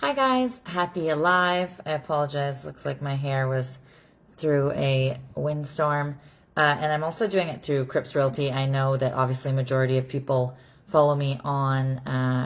Hi guys, happy alive. I apologize. Looks like my hair was through a windstorm. And I'm also doing it through Cripps Realty. I know that obviously majority of people follow me on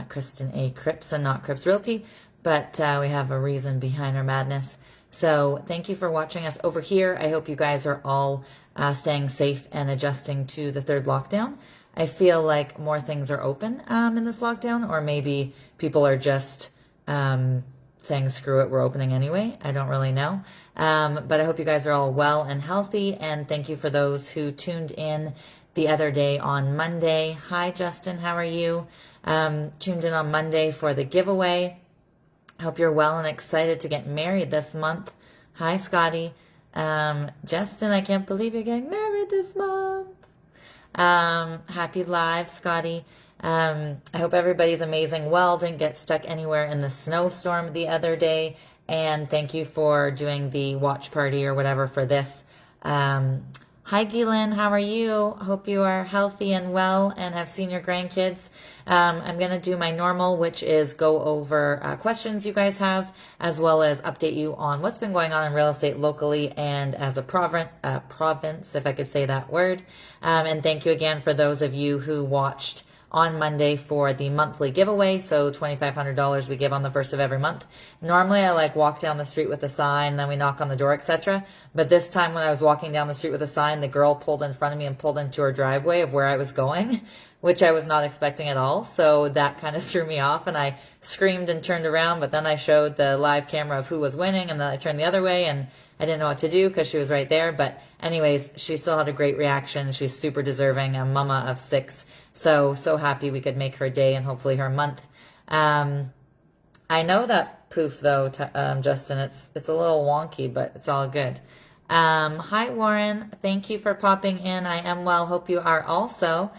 Kristin A. Cripps and not Cripps Realty, but we have a reason behind our madness. So thank you for watching us over here. I hope you guys are all staying safe and adjusting to the third lockdown. I feel like more things are open in this lockdown, or maybe people are just saying screw it, we're opening anyway. I don't really know. But I hope you guys are all well and healthy, and thank you for those who tuned in the other day on Monday. Hi Justin, how are you? Tuned in on Monday for the giveaway. Hope you're well and excited to get married this month. Hi Scotty. Justin, I can't believe you're getting married this month. Happy live, Scotty. I hope everybody's amazing well, didn't get stuck anywhere in the snowstorm the other day, and thank you for doing the watch party or whatever for this. Hi Gillian, how are you? Hope you are healthy and well and have seen your grandkids. I'm going to do my normal, which is go over questions you guys have, as well as update you on what's been going on in real estate locally and as a province, if I could say that word. And thank you again for those of you who watched on Monday for the monthly giveaway. So $2,500 we give on the first of every month. Normally I walk down the street with a sign, then we knock on the door, etc. But this time when I was walking down the street with a sign, the girl pulled in front of me and pulled into her driveway of where I was going, which I was not expecting at all. So that kind of threw me off, and I screamed and turned around, but then I showed the live camera of who was winning, and then I turned the other way, and I didn't know what to do because she was right there. But anyways, she still had a great reaction. She's super deserving, a mama of 6. So happy we could make her day and hopefully her month. I know that poof though, Justin, it's a little wonky, but it's all good. Hi Warren, thank you for popping in. I am well, hope you are also.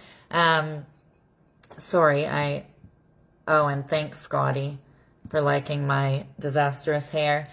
Sorry, and thanks Scotty for liking my disastrous hair.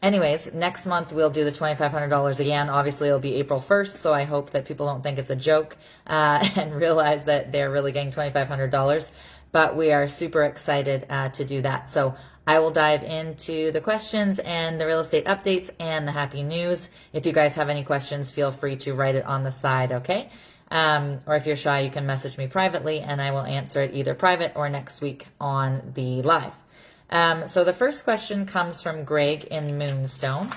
Anyways, next month we'll do the $2,500 again. Obviously, it'll be April 1st, so I hope that people don't think it's a joke and realize that they're really getting $2,500. But we are super excited to do that. So I will dive into the questions and the real estate updates and the happy news. If you guys have any questions, feel free to write it on the side, okay? Or if you're shy, you can message me privately, and I will answer it either private or next week on the live. So the first question comes from Greg in Moonstone.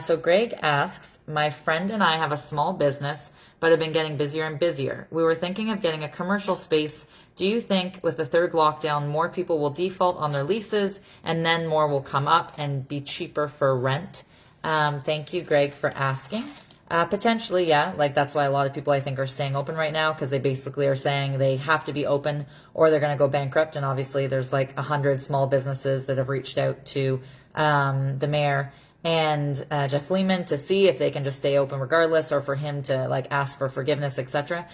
So Greg asks, my friend and I have a small business, but have been getting busier and busier. We were thinking of getting a commercial space. Do you think with the third lockdown, more people will default on their leases and then more will come up and be cheaper for rent? Thank you, Greg, for asking. Potentially, yeah. That's why a lot of people I think are staying open right now, because they basically are saying they have to be open or they're going to go bankrupt. And obviously there's 100 small businesses that have reached out to the mayor and Jeff Lehman to see if they can just stay open regardless, or for him to ask for forgiveness, etc.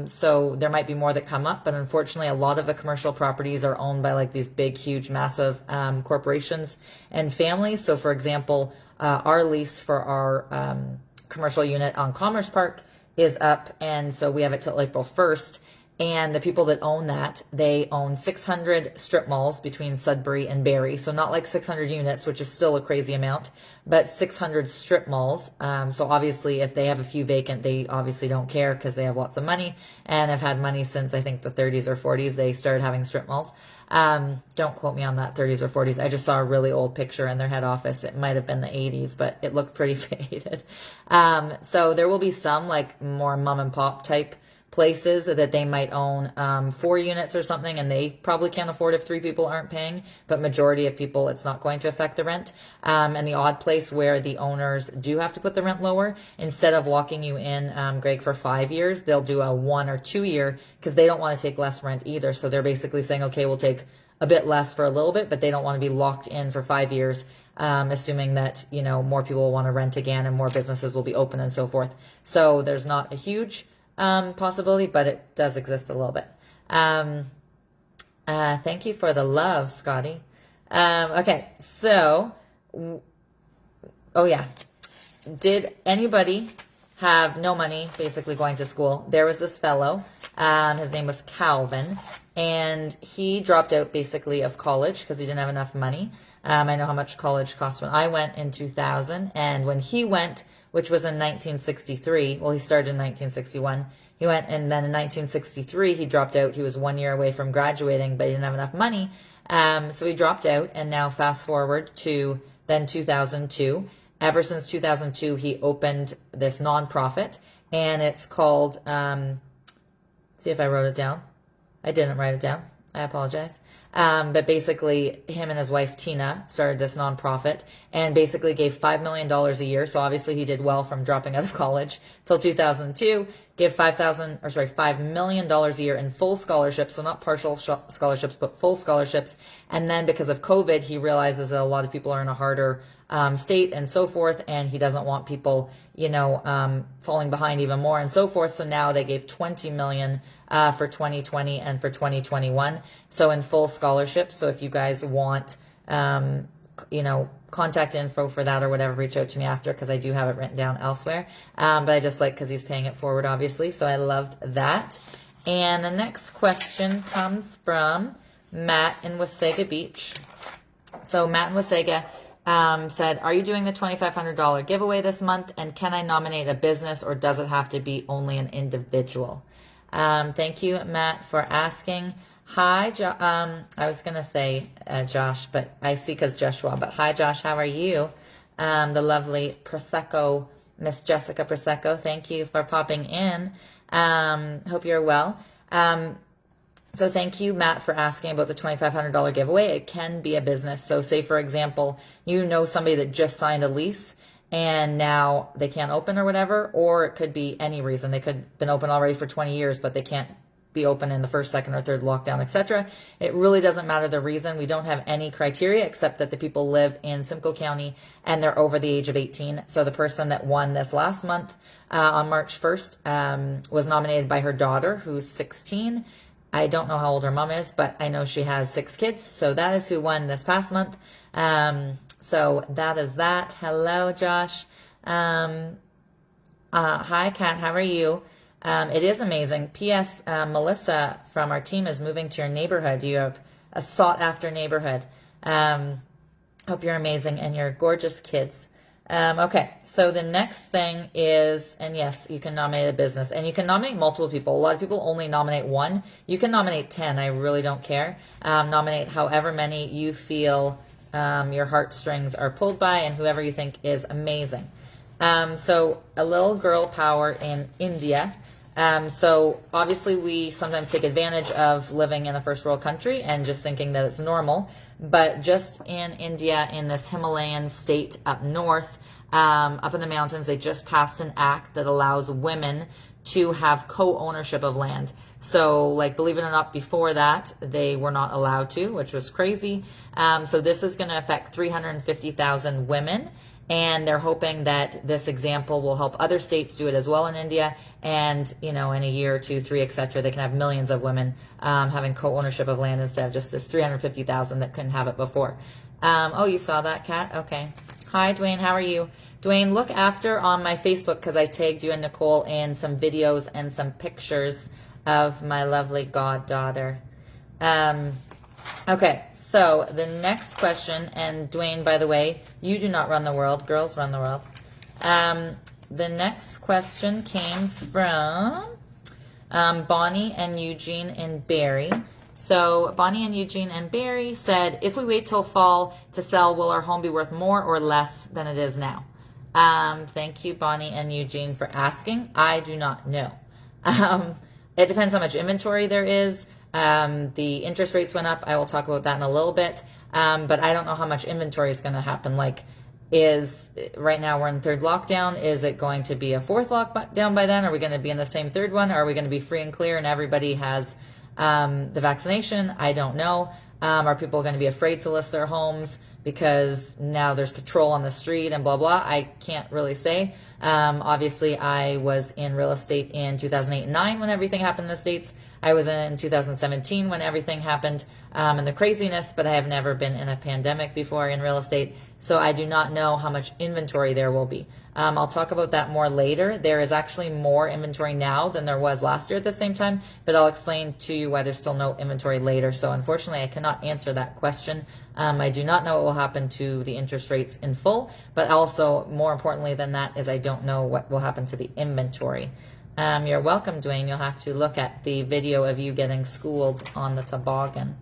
So there might be more that come up, but unfortunately a lot of the commercial properties are owned by these big, huge, massive corporations and families. So for example, our lease for our commercial unit on Commerce Park is up, and so we have it till April 1st. And the people that own that, they own 600 strip malls between Sudbury and Barrie. So not 600 units, which is still a crazy amount, but 600 strip malls. So obviously if they have a few vacant, they obviously don't care because they have lots of money and have had money since I think the 30s or 40s they started having strip malls. Don't quote me on that, 30s or 40s. I just saw a really old picture in their head office. It might have been the 80s, but it looked pretty faded. So there will be some more mom and pop type places that they might own 4 units or something, and they probably can't afford if 3 people aren't paying, but majority of people it's not going to affect the rent. And the odd place where the owners do have to put the rent lower, instead of locking you in, Greg, for 5 years, they'll do a 1 or 2 year because they don't want to take less rent either. So they're basically saying, okay, we'll take a bit less for a little bit, but they don't want to be locked in for 5 years, assuming that more people will want to rent again and more businesses will be open and so forth. So there's not a huge possibility, but it does exist a little bit. Thank you for the love, Scotty. Okay, so, oh yeah, did anybody have no money basically going to school? There was this fellow His name was Calvin, and he dropped out basically of college because he didn't have enough money. I know how much college cost when I went in 2000, and when he went, which was in 1963, well, he started in 1961. He went, and then in 1963, he dropped out. He was 1 year away from graduating, but he didn't have enough money. So he dropped out, and now fast forward to then 2002. Ever since 2002, he opened this nonprofit, and it's called, see if I wrote it down. I didn't write it down. I apologize. But basically, him and his wife, Tina, started this nonprofit and basically gave $5 million a year. So obviously he did well from dropping out of college till 2002, give $5 million a year in full scholarships. So not partial scholarships, but full scholarships. And then because of COVID, he realizes that a lot of people are in a harder state and so forth, and he doesn't want people, falling behind even more and so forth. So now they gave $20 million for 2020 and for 2021. So in full scholarships. So if you guys want, contact info for that or whatever, reach out to me after, because I do have it written down elsewhere. But I just because he's paying it forward, obviously. So I loved that. And the next question comes from Matt in Wasaga Beach. So Matt in Wasaga said, are you doing the $2,500 giveaway this month? And can I nominate a business, or does it have to be only an individual? Thank you, Matt, for asking. Hi, I was going to say Josh, but I see because Joshua. But hi, Josh, how are you? The lovely Prosecco, Miss Jessica Prosecco. Thank you for popping in. Hope you're well. So thank you, Matt, for asking about the $2,500 giveaway. It can be a business. So say, for example, somebody that just signed a lease and now they can't open or whatever, or it could be any reason. They could have been open already for 20 years, but they can't be open in the first, second, or third lockdown, etc. It really doesn't matter the reason. We don't have any criteria except that the people live in Simcoe County and they're over the age of 18. So the person that won this last month on March 1st was nominated by her daughter, who's 16. I don't know how old her mom is, but I know she has 6 kids. So that is who won this past month. So that is that. Hello, Josh. Hi, Kat. How are you? It is amazing. P.S. Melissa from our team is moving to your neighborhood. You have a sought-after neighborhood. Hope you're amazing and you're gorgeous kids. Okay, so the next thing is, and yes, you can nominate a business, and you can nominate multiple people. A lot of people only nominate one. You can nominate 10. I really don't care. Nominate however many you feel your heartstrings are pulled by, and whoever you think is amazing. So a little girl power in India. So obviously we sometimes take advantage of living in a first world country and just thinking that it's normal. But just in India, in this Himalayan state up north, up in the mountains, they just passed an act that allows women to have co-ownership of land. So, believe it or not, before that, they were not allowed to, which was crazy. So this is going to affect 350,000 women. And they're hoping that this example will help other states do it as well in India. And, in a year or 2, 3, etc., they can have millions of women having co-ownership of land instead of just this 350,000 that couldn't have it before. Oh, you saw that, Kat? Okay. Hi, Dwayne. How are you? Dwayne, look after on my Facebook because I tagged you and Nicole in some videos and some pictures of my lovely goddaughter. Okay. So the next question, and Dwayne, by the way, you do not run the world. Girls run the world. The next question came from Bonnie and Eugene and Barry. So Bonnie and Eugene and Barry said, if we wait till fall to sell, will our home be worth more or less than it is now? Thank you, Bonnie and Eugene, for asking. I do not know. It depends how much inventory there is. The interest rates went up. I will talk about that in a little bit. But I don't know how much inventory is going to happen. Right now we're in third lockdown. Is it going to be a fourth lockdown by then? Are we going to be in the same third one? Are we going to be free and clear and everybody has the vaccination? I don't know. Are people going to be afraid to list their homes because now there's patrol on the street and blah, blah? I can't really say. Obviously, I was in real estate in 2008 and 2009 when everything happened in the States. I was in 2017 when everything happened and the craziness, but I have never been in a pandemic before in real estate. So I do not know how much inventory there will be. I'll talk about that more later. There is actually more inventory now than there was last year at the same time, but I'll explain to you why there's still no inventory later. So unfortunately, I cannot answer that question. I do not know what will happen to the interest rates in full, but also more importantly than that is I don't know what will happen to the inventory. You're welcome, Dwayne. You'll have to look at the video of you getting schooled on the toboggan.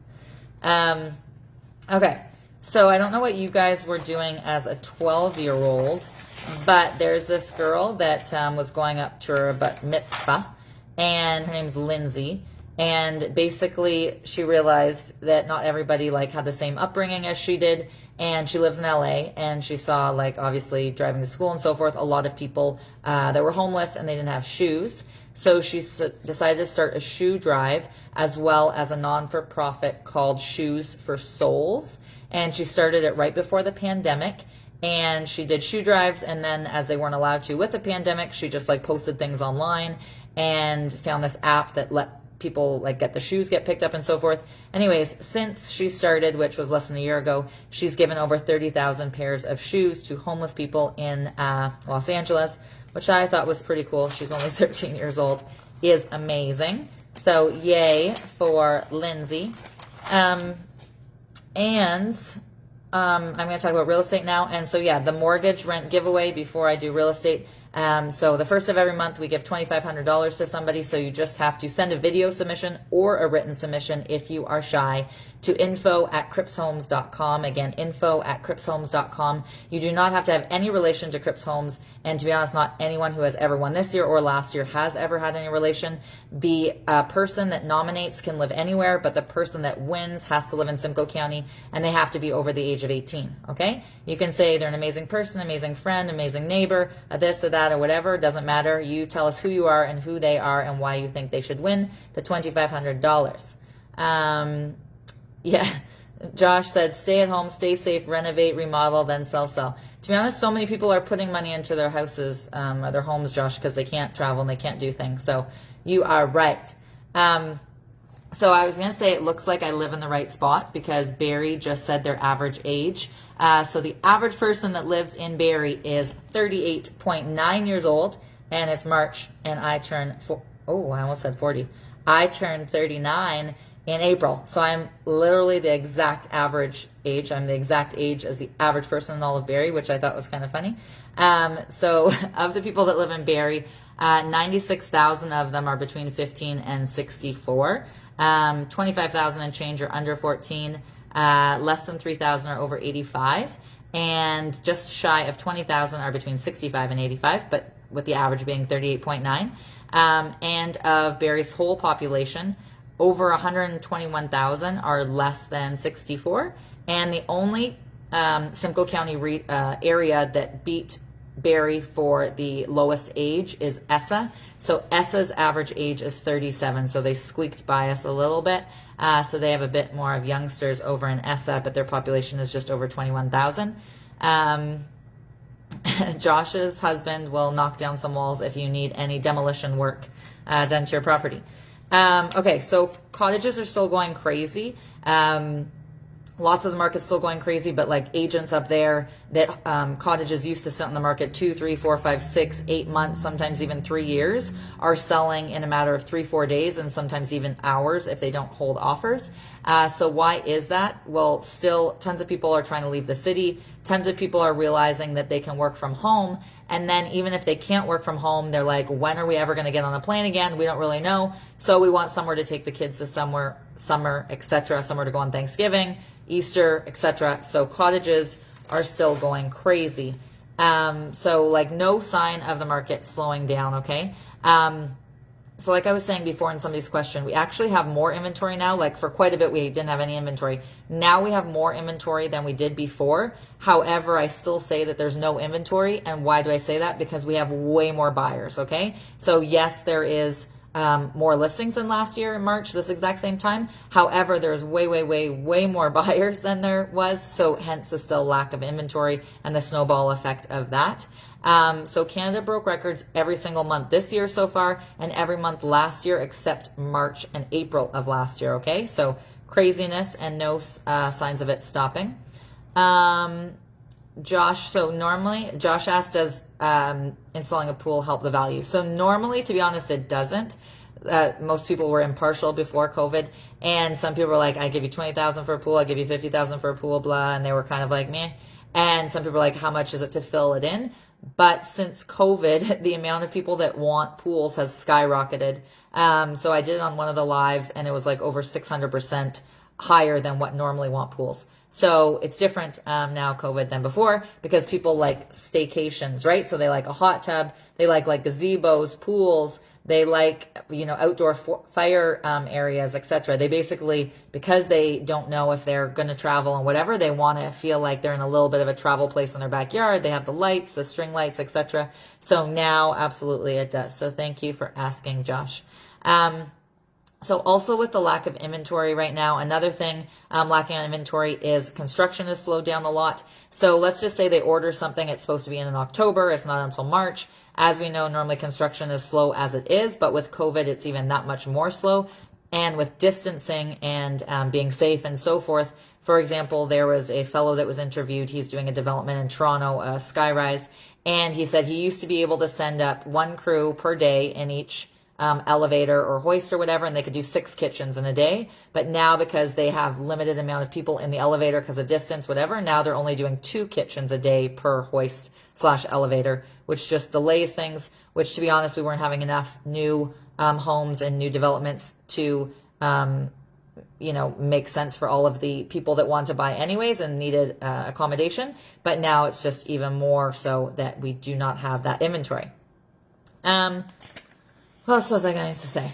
Okay, so I don't know what you guys were doing as a 12-year-old, but there's this girl that was going up to her bat mitzvah, and her name's Lindsay. And basically, she realized that not everybody like had the same upbringing as she did, and she lives in LA, and she saw, like, obviously driving to school and so forth, a lot of people that were homeless and they didn't have shoes. So she decided to start a shoe drive as well as a non-for-profit called Shoes for Souls. And she started it right before the pandemic. And she did shoe drives, and then as they weren't allowed to with the pandemic, she just like posted things online and found this app that let people like get the shoes get picked up and so forth. Anyways, since she started, which was less than a year ago, she's given over 30,000 pairs of shoes to homeless people in Los Angeles, which I thought was pretty cool. She's only 13 years old. Is amazing. So yay for Lindsay. I'm going to talk about real estate now. And so, yeah, the mortgage rent giveaway before I do real estate. So the first of every month, we give $2,500 to somebody. So you just have to send a video submission or a written submission if you are shy to info@crippshomes.com. Again, info@crippshomes.com. You do not have to have any relation to Cripps Homes. And to be honest, not anyone who has ever won this year or last year has ever had any relation. The person that nominates can live anywhere, but the person that wins has to live in Simcoe County, and they have to be over the age of 18, okay? You can say they're an amazing person, amazing friend, amazing neighbor, this or that or whatever. It doesn't matter. You tell us who you are and who they are and why you think they should win the $2,500. Yeah, Josh said, stay at home, stay safe, renovate, remodel, then sell. To be honest, so many people are putting money into their houses or their homes, Josh, because they can't travel and they can't do things. So you are right. So I was going to say it looks like I live in the right spot because Barrie just said their average age. So the average person that lives in Barrie is 38.9 years old, and it's March, and I almost said 40. I turned 39 in April. So I'm literally the exact average age. I'm the exact age as the average person in all of Barrie, which I thought was kind of funny. So of the people that live in Barrie, 96,000 of them are between 15 and 64. 25,000 and change are under 14. Less than 3,000 are over 85. And just shy of 20,000 are between 65 and 85, but with the average being 38.9. And of Barrie's whole population, over 121,000 are less than 64, and the only Simcoe County area that beat Barrie for the lowest age is Essa. So Essa's average age is 37, so they squeaked by us a little bit. So they have a bit more of youngsters over in Essa, but their population is just over 21,000. Josh's husband will knock down some walls if you need any demolition work done to your property. Okay, so cottages are still going crazy. Lots of the market's still going crazy, but like agents up there that cottages used to sit on the market 2, 3, 4, 5, 6, 8 months, sometimes even 3 years, are selling in a matter of 3-4 days and sometimes even hours if they don't hold offers. So why is that? Well, still tons of people are trying to leave the city. Tons of people are realizing that they can work from home. And then even if they can't work from home, they're like, when are we ever going to get on a plane again? We don't really know. So we want somewhere to take the kids this summer, etc., somewhere to go on Thanksgiving, Easter, etc. So cottages are still going crazy. So like no sign of the market slowing down, okay? So like I was saying before in somebody's question, we actually have more inventory now. Like for quite a bit, we didn't have any inventory. Now we have more inventory than we did before. However, I still say that there's no inventory. And why do I say that? Because we have way more buyers, okay? So yes, there is more listings than last year in March, this exact same time. However, there's way more buyers than there was. So hence the still lack of inventory and the snowball effect of that. So Canada broke records every single month this year so far, and every month last year except March and April of last year. Okay. So craziness and no signs of it stopping. Josh asked, does installing a pool help the value? So normally, to be honest, it doesn't. Most people were impartial before COVID, and some people were like, I give you 20,000 for a pool, I give you 50,000 for a pool, blah, and they were kind of like, meh. And some people were like, how much is it to fill it in? But since COVID, the amount of people that want pools has skyrocketed. So I did it on one of the lives, and it was like over 600% higher than what normally want pools. So it's different now, COVID, than before, because people like staycations, right? So they like a hot tub, they like gazebos, pools, they like, outdoor fire areas, etc. They basically, because they don't know if they're going to travel and whatever, they want to feel like they're in a little bit of a travel place in their backyard. They have the lights, the string lights, etc. So now, absolutely, it does. So thank you for asking, Josh. So also with the lack of inventory right now, another thing lacking on inventory is construction has slowed down a lot. So let's just say they order something, it's supposed to be in October, it's not until March. As we know, normally construction is slow as it is, but with COVID, it's even that much more slow. And with distancing and being safe and so forth, for example, there was a fellow that was interviewed, he's doing a development in Toronto, a skyrise, and he said he used to be able to send up one crew per day in each elevator or hoist or whatever, and they could do 6 kitchens in a day. But now, because they have limited amount of people in the elevator because of distance, whatever, now they're only doing 2 kitchens a day per hoist/elevator, which just delays things, which, to be honest, we weren't having enough new homes and new developments to make sense for all of the people that want to buy anyways and needed accommodation. But now it's just even more so that we do not have that inventory. What else was I going to say?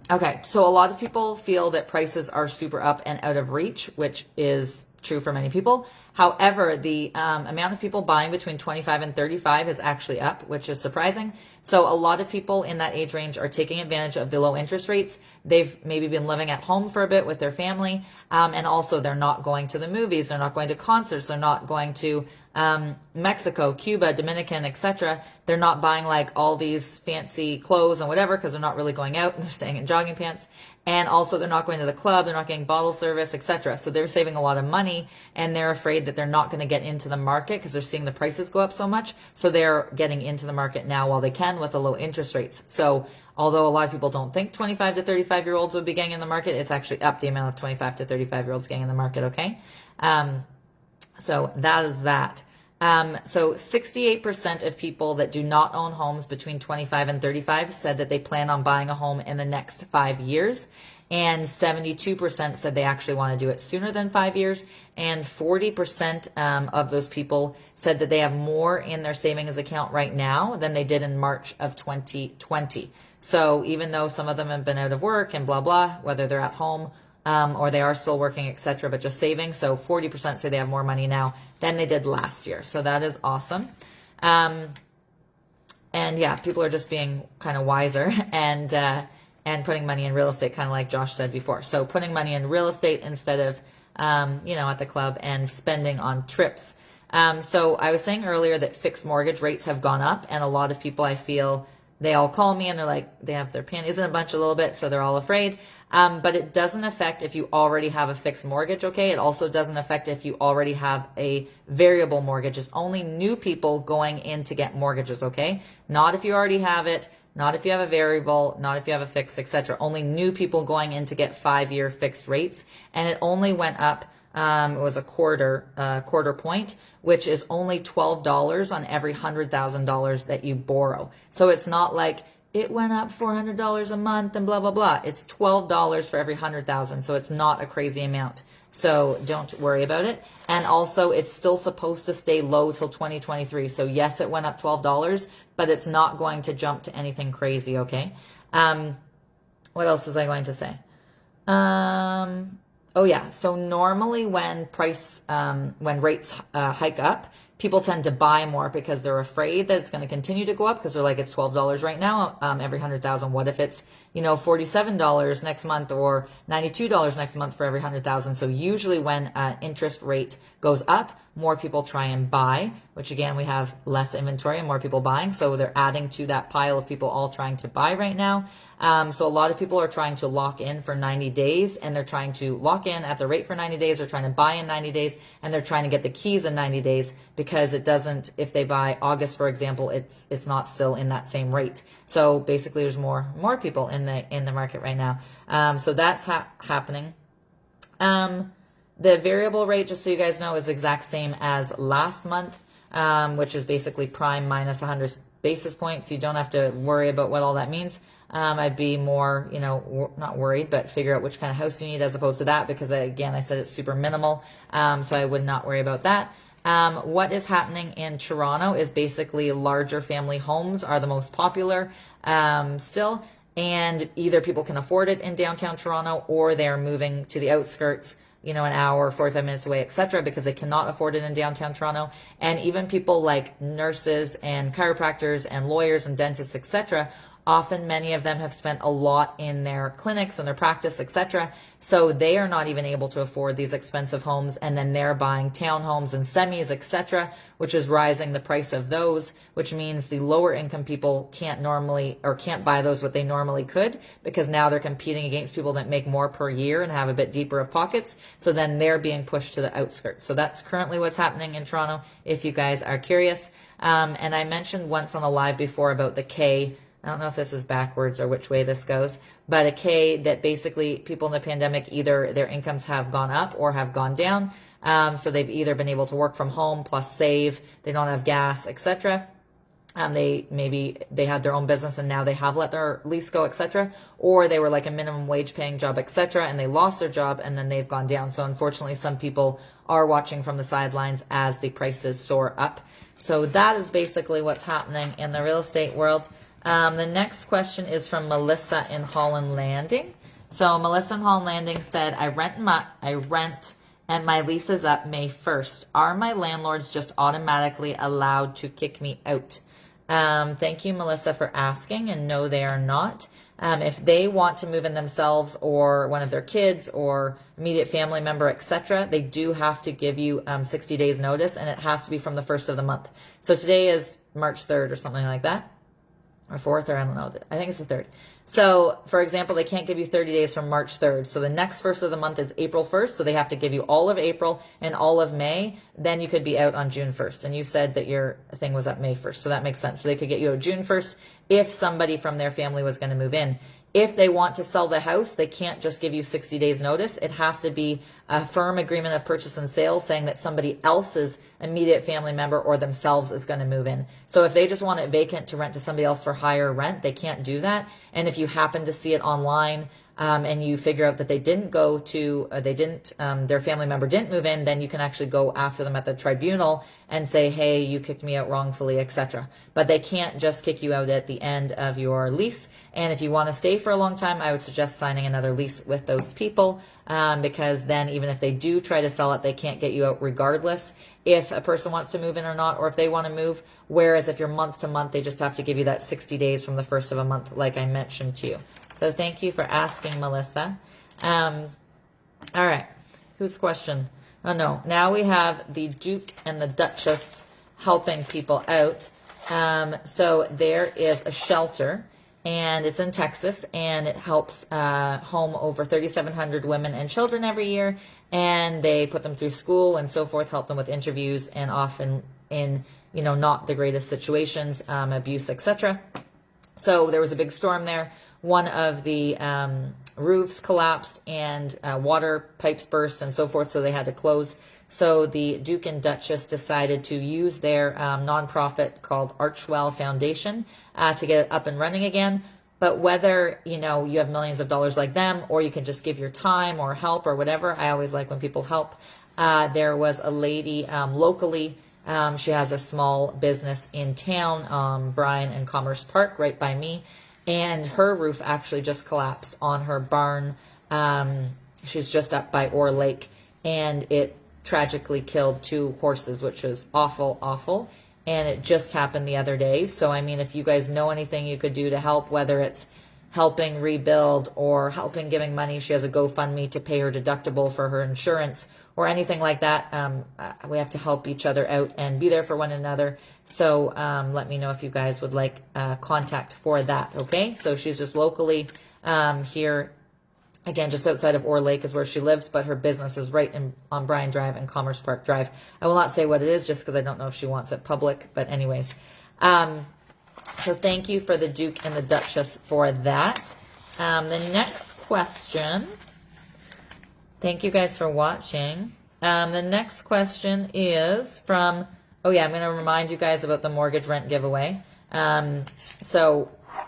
Okay, so a lot of people feel that prices are super up and out of reach, which is true for many people. However, the amount of people buying between 25 and 35 is actually up, which is surprising. So a lot of people in that age range are taking advantage of the low interest rates. They've maybe been living at home for a bit with their family, and also they're not going to the movies, they're not going to concerts, they're not going to Mexico, Cuba, Dominican, etc. They're not buying like all these fancy clothes and whatever because they're not really going out and they're staying in jogging pants. And also they're not going to the club, they're not getting bottle service, etc. So they're saving a lot of money, and they're afraid that they're not going to get into the market because they're seeing the prices go up so much. So they're getting into the market now while they can with the low interest rates. So although a lot of people don't think 25 to 35-year-olds would be getting in the market, it's actually up the amount of 25 to 35-year-olds getting in the market, okay? So that is that. So 68% of people that do not own homes between 25 and 35 said that they plan on buying a home in the next 5 years. And 72% said they actually want to do it sooner than 5 years. And 40% of those people said that they have more in their savings account right now than they did in March of 2020. So even though some of them have been out of work and blah, blah, whether they're at home or they are still working, etc., but just saving. So 40% say they have more money now than they did last year. So that is awesome. And yeah, people are just being kind of wiser and putting money in real estate, kind of like Josh said before. So putting money in real estate instead of, at the club, and spending on trips. So I was saying earlier that fixed mortgage rates have gone up, and a lot of people, I feel, they all call me and they're like, they have their panties in a bunch a little bit, so they're all afraid. But it doesn't affect if you already have a fixed mortgage, okay? It also doesn't affect if you already have a variable mortgage. It's only new people going in to get mortgages, okay? Not if you already have it, not if you have a variable, not if you have a fixed, etc. Only new people going in to get 5-year fixed rates. And it only went up, it was a quarter point, which is only $12 on every $100,000 that you borrow. So it's not like it went up $400 a month and blah, blah, blah. It's $12 for every 100,000. So it's not a crazy amount. So don't worry about it. And also it's still supposed to stay low till 2023. So yes, it went up $12, but it's not going to jump to anything crazy. Okay. What else was I going to say? Oh yeah. So normally when rates hike up, people tend to buy more because they're afraid that it's going to continue to go up, because they're like, it's $12 right now, every 100,000. What if it's, $47 next month or $92 next month for every 100,000? So usually when interest rate goes up, more people try and buy, which again, we have less inventory and more people buying. So they're adding to that pile of people all trying to buy right now. So a lot of people are trying to lock in for 90 days, and they're trying to lock in at the rate for 90 days. They're trying to buy in 90 days, and they're trying to get the keys in 90 days, because it doesn't, if they buy August, for example, it's not still in that same rate. So basically there's more people in the market right now. So that's happening. The variable rate, just so you guys know, is the exact same as last month, which is basically prime minus 100 basis points. You don't have to worry about what all that means. I'd be more, not worried, but figure out which kind of house you need as opposed to that, because again, I said it's super minimal. So I would not worry about that. What is happening in Toronto is basically larger family homes are the most popular still. And either people can afford it in downtown Toronto, or they're moving to the outskirts, an hour, 45 minutes away, etc., because they cannot afford it in downtown Toronto. And even people like nurses and chiropractors and lawyers and dentists, etc., often many of them have spent a lot in their clinics and their practice, etc. So they are not even able to afford these expensive homes, and then they're buying townhomes and semis, etc., which is rising the price of those, which means the lower income people can't buy those what they normally could, because now they're competing against people that make more per year and have a bit deeper of pockets. So then they're being pushed to the outskirts. So that's currently what's happening in Toronto, if you guys are curious. And I mentioned once on a live before about the K. I don't know if this is backwards or which way this goes, but a K, that basically people in the pandemic, either their incomes have gone up or have gone down. So they've either been able to work from home plus save, they don't have gas, etc. They had their own business and now they have let their lease go, etc. Or they were like a minimum wage paying job, etc., and they lost their job and then they've gone down. So unfortunately, some people are watching from the sidelines as the prices soar up. So that is basically what's happening in the real estate world. The next question is from Melissa in Holland Landing. So Melissa in Holland Landing said, I rent and my lease is up May 1st. Are my landlords just automatically allowed to kick me out? Thank you, Melissa, for asking, and no, they are not. If they want to move in themselves or one of their kids or immediate family member, etc., they do have to give you 60 days notice, and it has to be from the 1st of the month. So today is March 3rd or something like that. Or 4th, or I don't know. I think it's the 3rd. So, for example, they can't give you 30 days from March 3rd. So the next 1st of the month is April 1st. So they have to give you all of April and all of May. Then you could be out on June 1st. And you said that your thing was up May 1st. So that makes sense. So they could get you out June 1st if somebody from their family was going to move in. If they want to sell the house, they can't just give you 60 days notice. It has to be a firm agreement of purchase and sale saying that somebody else's immediate family member or themselves is going to move in. So if they just want it vacant to rent to somebody else for higher rent, they can't do that. And if you happen to see it online, and you figure out that they didn't go to, their family member didn't move in, then you can actually go after them at the tribunal and say, hey, you kicked me out wrongfully, etc. But they can't just kick you out at the end of your lease. And if you want to stay for a long time, I would suggest signing another lease with those people, because then even if they do try to sell it, they can't get you out regardless if a person wants to move in or not, or if they want to move. Whereas if you're month to month, they just have to give you that 60 days from the 1st of a month, like I mentioned to you. So thank you for asking, Melissa. All right. Whose question? Oh, no. Now we have the Duke and the Duchess helping people out. So there is a shelter, and it's in Texas, and it helps home over 3,700 women and children every year. And they put them through school and so forth, help them with interviews, and often in, not the greatest situations, abuse, etc. So there was a big storm there. One of the roofs collapsed and water pipes burst and so forth, so they had to close. So the Duke and Duchess decided to use their nonprofit called Archwell Foundation to get it up and running again. But whether, you have millions of dollars like them, or you can just give your time or help or whatever, I always like when people help. There was a lady locally. She has a small business in town, Bryan and Commerce Park, right by me. And her roof actually just collapsed on her barn. She's just up by Orr Lake, and it tragically killed 2 horses, which was awful, awful. And it just happened the other day. So, I mean, if you guys know anything you could do to help, whether it's helping rebuild or helping giving money, she has a GoFundMe to pay her deductible for her insurance or anything like that. We have to help each other out and be there for one another. So let me know if you guys would like contact for that, okay? So she's just locally here. Again, just outside of Orr Lake is where she lives, but her business is right on Bryan Drive and Commerce Park Drive. I will not say what it is just because I don't know if she wants it public, but anyways. So thank you for the Duke and the Duchess for that. The next question, thank you guys for watching. The next question is from, oh yeah, I'm going to remind you guys about the mortgage rent giveaway.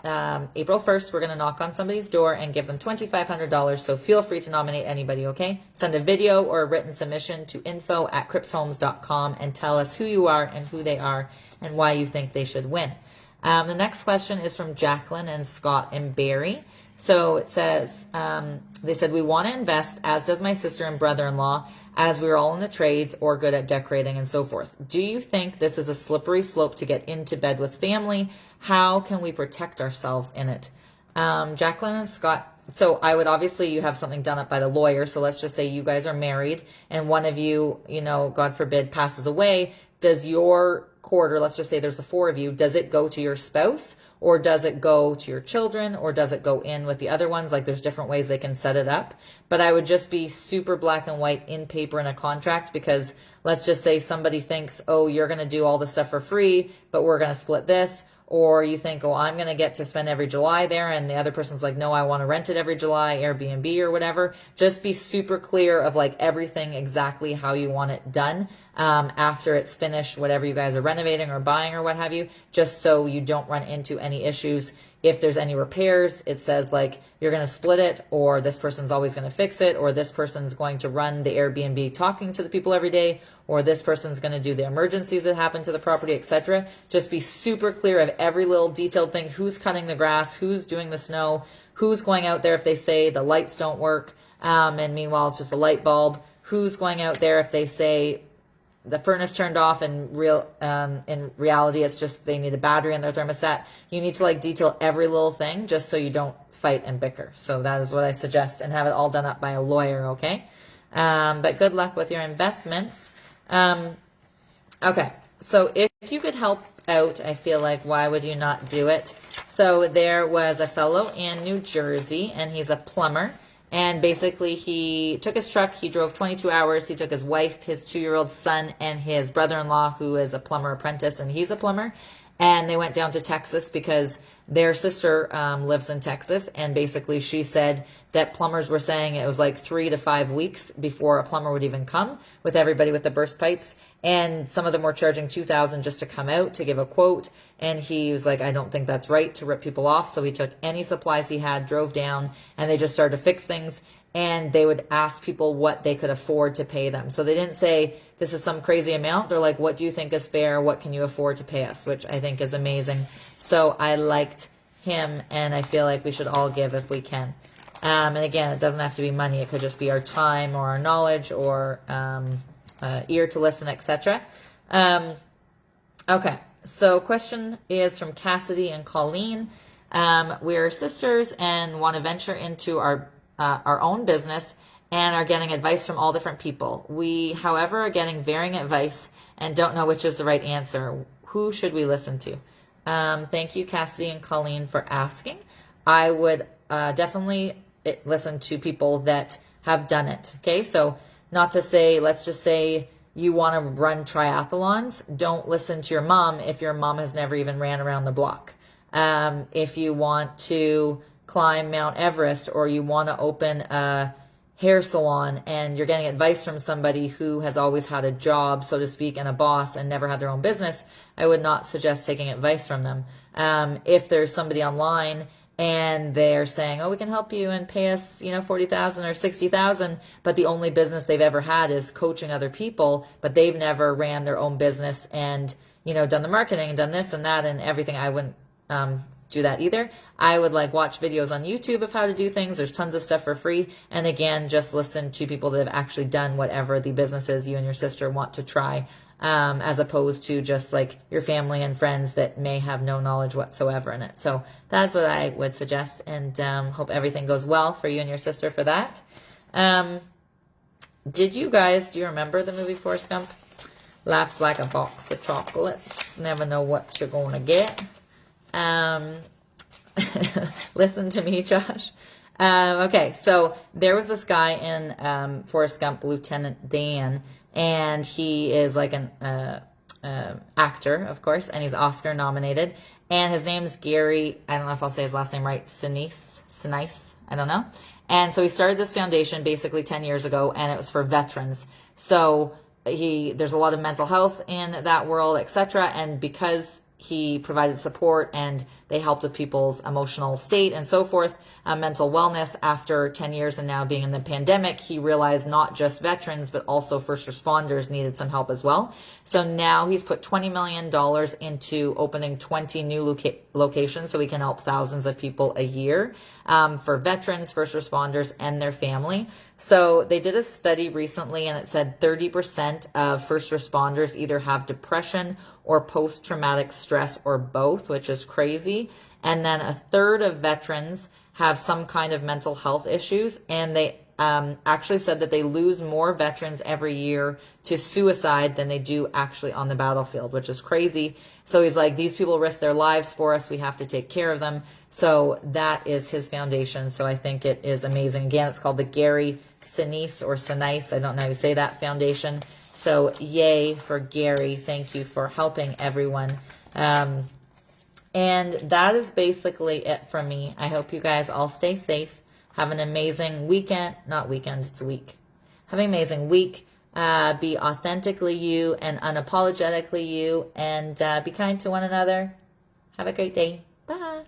April 1st, we're going to knock on somebody's door and give them $2,500. So feel free to nominate anybody, okay? Send a video or a written submission to info@crippshomes.com and tell us who you are and who they are and why you think they should win. The next question is from Jacqueline and Scott and Barry. So it says, they said, we want to invest, as does my sister and brother-in-law, as we're all in the trades or good at decorating and so forth. Do you think this is a slippery slope to get into bed with family? How can we protect ourselves in it? Jacqueline and Scott, so I would obviously, you have something done up by the lawyer. So let's just say you guys are married and one of you, you know, God forbid, passes away. Does your quarter, let's just say there's the 4 of you, does it go to your spouse or does it go to your children or does it go in with the other ones? Like there's different ways they can set it up, but I would just be super black and white in paper in a contract, because let's just say somebody thinks, oh, you're going to do all the stuff for free, but we're going to split this. Or you think, oh, I'm going to get to spend every July there. And the other person's like, no, I want to rent it every July, Airbnb or whatever. Just be super clear of like everything exactly how you want it done after it's finished, whatever you guys are renovating or buying or what have you, just so you don't run into any issues. If there's any repairs, it says like you're going to split it, or this person's always going to fix it, or this person's going to run the Airbnb talking to the people every day, or this person's going to do the emergencies that happen to the property, etc. Just be super clear of every little detailed thing. Who's cutting the grass? Who's doing the snow? Who's going out there if they say the lights don't work? And meanwhile, it's just a light bulb. Who's going out there if they say the furnace turned off and in reality, it's just they need a battery in their thermostat. You need to like detail every little thing just so you don't fight and bicker. So that is what I suggest, and have it all done up by a lawyer, okay? But good luck with your investments. Okay, so if you could help out, I feel like, why would you not do it? So there was a fellow in New Jersey, and he's a plumber. And basically, he took his truck, he drove 22 hours, he took his wife, his 2-year-old son, and his brother-in-law, who is a plumber apprentice, and he's a plumber. And they went down to Texas because their sister lives in Texas. And basically, she said that plumbers were saying it was like 3 to 5 weeks before a plumber would even come, with everybody with the burst pipes. And some of them were charging $2,000 just to come out to give a quote. And he was like, I don't think that's right to rip people off. So he took any supplies he had, drove down, and they just started to fix things. And they would ask people what they could afford to pay them. So they didn't say, this is some crazy amount. They're like, what do you think is fair? What can you afford to pay us? Which I think is amazing. So I liked him, and I feel like we should all give if we can. And again, it doesn't have to be money. It could just be our time or our knowledge or ear to listen, etc. Okay, so question is from Cassidy and Colleen. We're sisters and want to venture into our own business and are getting advice from all different people. We, however, are getting varying advice and don't know which is the right answer. Who should we listen to? Thank you, Cassidy and Colleen, for asking. I would definitely listen to people that have done it. Okay, so not to say, let's just say you want to run triathlons. Don't listen to your mom if your mom has never even ran around the block. If you want to climb Mount Everest, or you want to open a hair salon and you're getting advice from somebody who has always had a job, so to speak, and a boss and never had their own business, I would not suggest taking advice from them. If there's somebody online and they're saying, oh, we can help you and pay us, $40,000 or $60,000, but the only business they've ever had is coaching other people, but they've never ran their own business and, done the marketing and done this and that and everything, I wouldn't do that either. I would like watch videos on YouTube of how to do things. There's tons of stuff for free. And again, just listen to people that have actually done whatever the business is you and your sister want to try, as opposed to just like your family and friends that may have no knowledge whatsoever in it. So that's what I would suggest, and hope everything goes well for you and your sister for that. Do you remember the movie Forrest Gump? Life's like a box of chocolates. Never know what you're going to get. Listen to me, Josh. Okay, so there was this guy in Forrest Gump, Lieutenant Dan, and he is like an actor, of course, and he's Oscar nominated. And his name is Gary, I don't know if I'll say his last name right, Sinise, I don't know. And so he started this foundation basically 10 years ago, and it was for veterans. So there's a lot of mental health in that world, etc. And because he provided support and they helped with people's emotional state and so forth, mental wellness, after 10 years and now being in the pandemic, he realized not just veterans, but also first responders needed some help as well. So now he's put $20 million into opening 20 new locations so he can help thousands of people a year, for veterans, first responders, and their family. So they did a study recently, and it said 30% of first responders either have depression or post-traumatic stress or both, which is crazy. And then a third of veterans have some kind of mental health issues, and they actually said that they lose more veterans every year to suicide than they do actually on the battlefield, which is crazy. So he's like, these people risk their lives for us. We have to take care of them. So that is his foundation. So I think it is amazing. Again, it's called the Gary Sinise or Sinise, I don't know how you say that, foundation. So yay for Gary. Thank you for helping everyone. And that is basically it from me. I hope you guys all stay safe. Have an amazing weekend. Not weekend, it's a week. Have an amazing week. Be authentically you and unapologetically you. And be kind to one another. Have a great day. Bye.